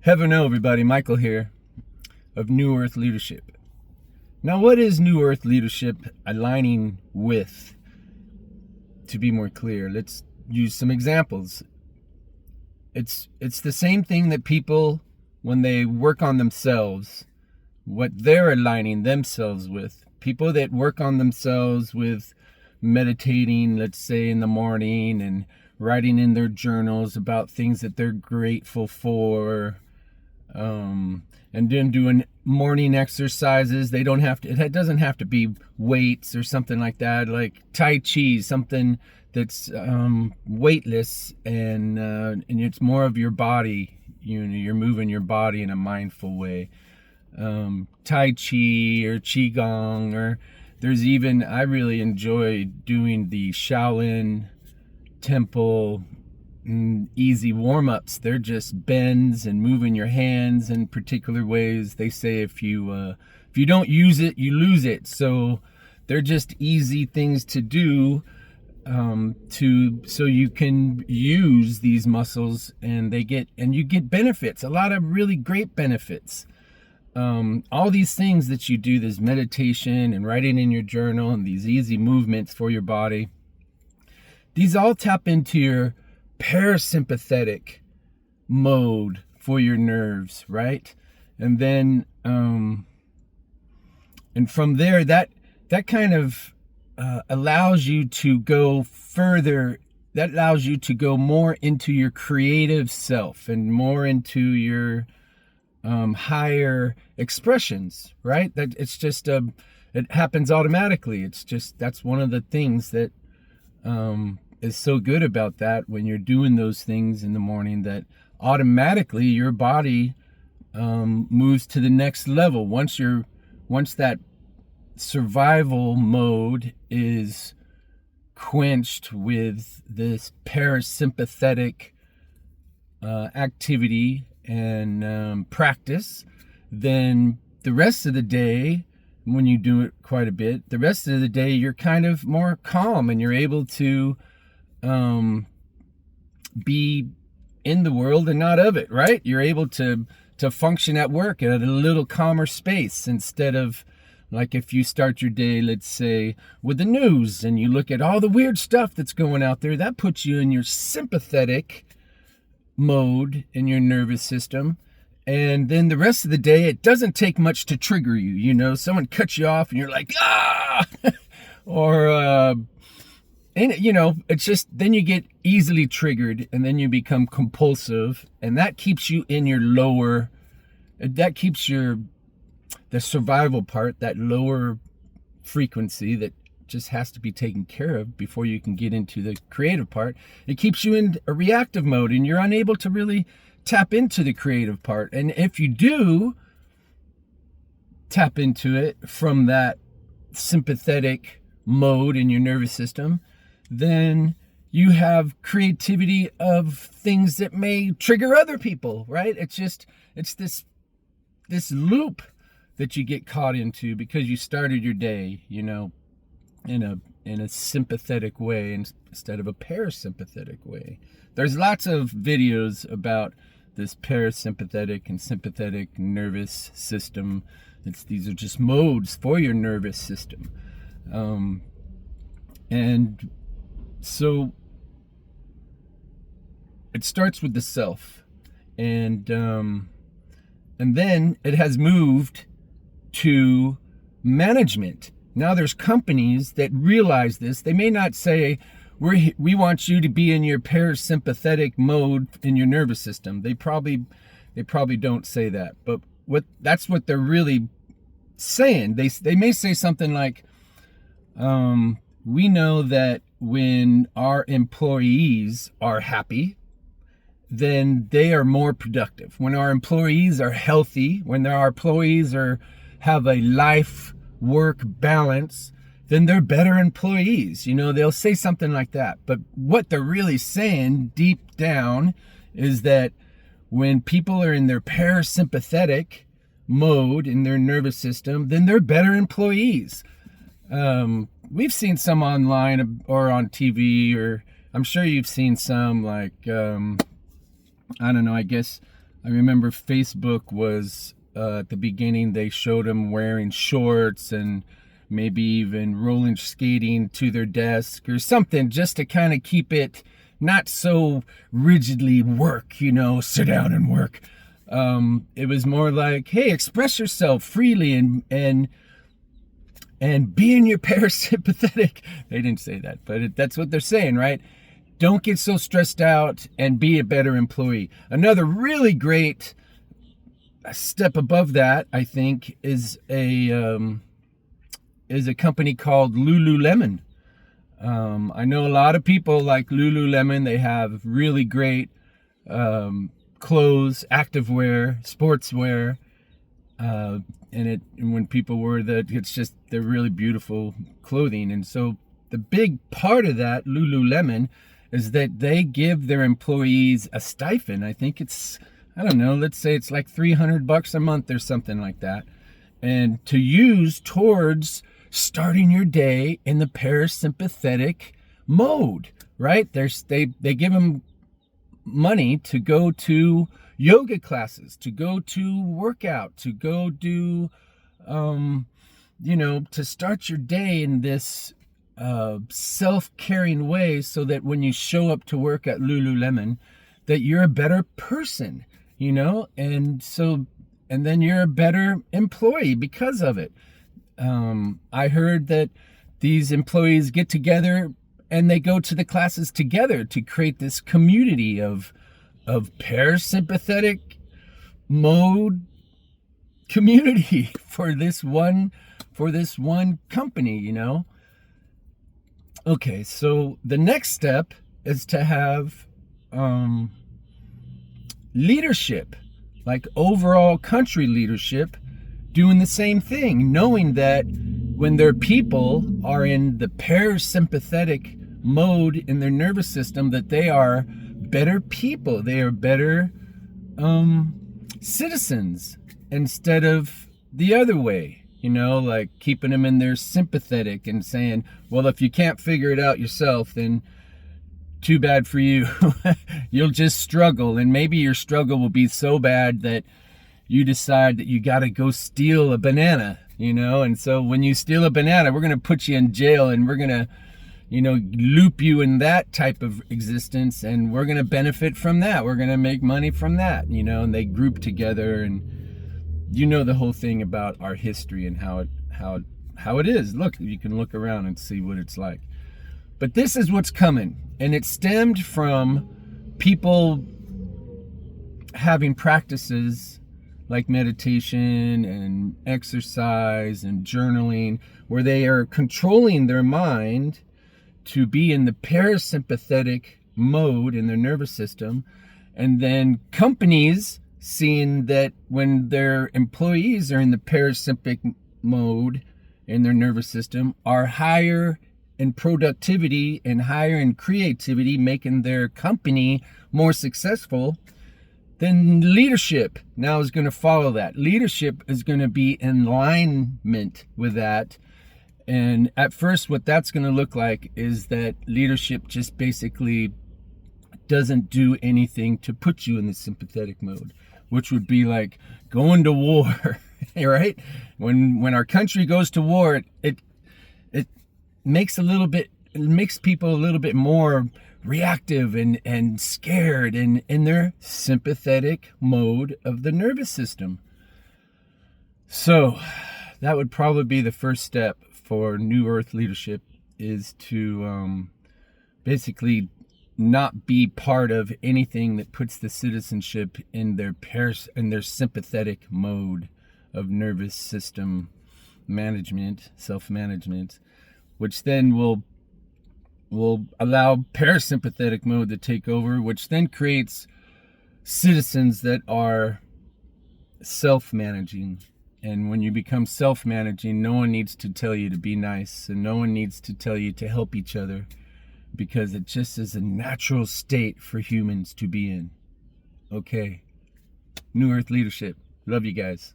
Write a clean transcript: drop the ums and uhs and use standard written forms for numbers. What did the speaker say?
Heaven know, everybody. Michael here of New Earth Leadership. Now, what is New Earth Leadership aligning with? To be more clear, let's use some examples. It's the same thing that people, when they work on themselves, what they're aligning themselves with. People that work on themselves with meditating, let's say in the morning, and writing in their journals about things that they're grateful for, and then doing morning exercises. They don't have to, it doesn't have to be weights or something like that, like Tai Chi, something that's weightless, and it's more of your body. You're moving your body in a mindful way. Tai Chi or Qigong, or there's even, I really enjoy doing the Shaolin temple easy warm-ups. They're just bends and moving your hands in particular ways. They say if you don't use it, you lose it. So they're just easy things to do, so you can use these muscles, and you get benefits, a lot of really great benefits. All these things that you do, this meditation and writing in your journal and these easy movements for your body, these all tap into your parasympathetic mode for your nerves, right? And then, and from there, that kind of allows you to go further. That allows you to go more into your creative self and more into your higher expressions, right? That it's just it happens automatically. It's just, that's one of the things that is so good about that, when you're doing those things in the morning, that automatically your body moves to the next level. Once that survival mode is quenched with this parasympathetic activity and practice, then the rest of the day, when you do it quite a bit, the rest of the day you're kind of more calm, and you're able to be in the world and not of it, right? You're able to function at work at a little calmer space, instead of, like, if you start your day, let's say, with the news, and you look at all the weird stuff that's going out there, that puts you in your sympathetic mode in your nervous system. And then the rest of the day, it doesn't take much to trigger you. Someone cuts you off and you're like, ah, or it's just, then you get easily triggered, and then you become compulsive, and that keeps you in your lower, that keeps the survival part, that lower frequency that just has to be taken care of before you can get into the creative part. It keeps you in a reactive mode, and you're unable to really tap into the creative part. And if you do tap into it from that sympathetic mode in your nervous system, then you have creativity of things that may trigger other people, right? It's this loop that you get caught into because you started your day, in a sympathetic way instead of a parasympathetic way. There's lots of videos about this parasympathetic and sympathetic nervous system. These are just modes for your nervous system. And so it starts with the self, and then it has moved to management. Now there's companies that realize this. They may not say, we want you to be in your parasympathetic mode in your nervous system. They probably don't say that, but that's what they're really saying. They may say something like, we know that when our employees are happy, then they are more productive. When our employees are healthy, when our employees have a life-work balance, then they're better employees. They'll say something like that. But what they're really saying deep down is that when people are in their parasympathetic mode in their nervous system, then they're better employees. We've seen some online or on TV, or I'm sure you've seen some, like, I don't know, I guess I remember Facebook was, at the beginning, they showed them wearing shorts and maybe even roller skating to their desk or something, just to kind of keep it not so rigidly work, sit down and work. It was more like, hey, express yourself freely and be in your parasympathetic. They didn't say that, but that's what they're saying, right? Don't get so stressed out and be a better employee. Another really great step above that, I think, is a company called Lululemon. I know a lot of people like Lululemon. They have really great clothes, activewear, sportswear, and when people wear that, they're really beautiful clothing. And so the big part of that Lululemon is that they give their employees a stipend. I think it's, I don't know, let's say it's like $300 a month or something like that, and to use towards starting your day in the parasympathetic mode, right? They give them money to go to yoga classes, to go to workout, to go do, to start your day in this self-caring way, so that when you show up to work at Lululemon, that you're a better person, and then you're a better employee because of it. I heard that these employees get together and they go to the classes together to create this community of parasympathetic mode community for this one company, Okay, so the next step is to have leadership, like overall country leadership, doing the same thing, knowing that when their people are in the parasympathetic mode in their nervous system, that they are better people, they are better citizens, instead of the other way, like keeping them in their sympathetic and saying, well, if you can't figure it out yourself, then too bad for you. You'll just struggle, and maybe your struggle will be so bad that you decide that you got to go steal a banana, and so when you steal a banana, we're going to put you in jail, and we're going to, loop you in that type of existence, and we're going to benefit from that. We're going to make money from that, and they group together, and the whole thing about our history and how it is. Look, you can look around and see what it's like. But this is what's coming, and it stemmed from people having practices like meditation and exercise and journaling, where they are controlling their mind to be in the parasympathetic mode in their nervous system. And then companies, seeing that when their employees are in the parasympathetic mode in their nervous system, are higher in productivity and higher in creativity, making their company more successful, then leadership now is going to follow that. Leadership is going to be in alignment with that. And at first, what that's going to look like is that leadership just basically doesn't do anything to put you in the sympathetic mode, which would be like going to war, right? When our country goes to war, it makes people a little bit more reactive and scared and in their sympathetic mode of the nervous system. So that would probably be the first step for New Earth leadership, is to basically not be part of anything that puts the citizenship in their sympathetic mode of nervous system management, self-management, which then will allow parasympathetic mode to take over, which then creates citizens that are self-managing. And when you become self-managing, no one needs to tell you to be nice, and no one needs to tell you to help each other, because it just is a natural state for humans to be in. Okay. New Earth leadership. Love you guys.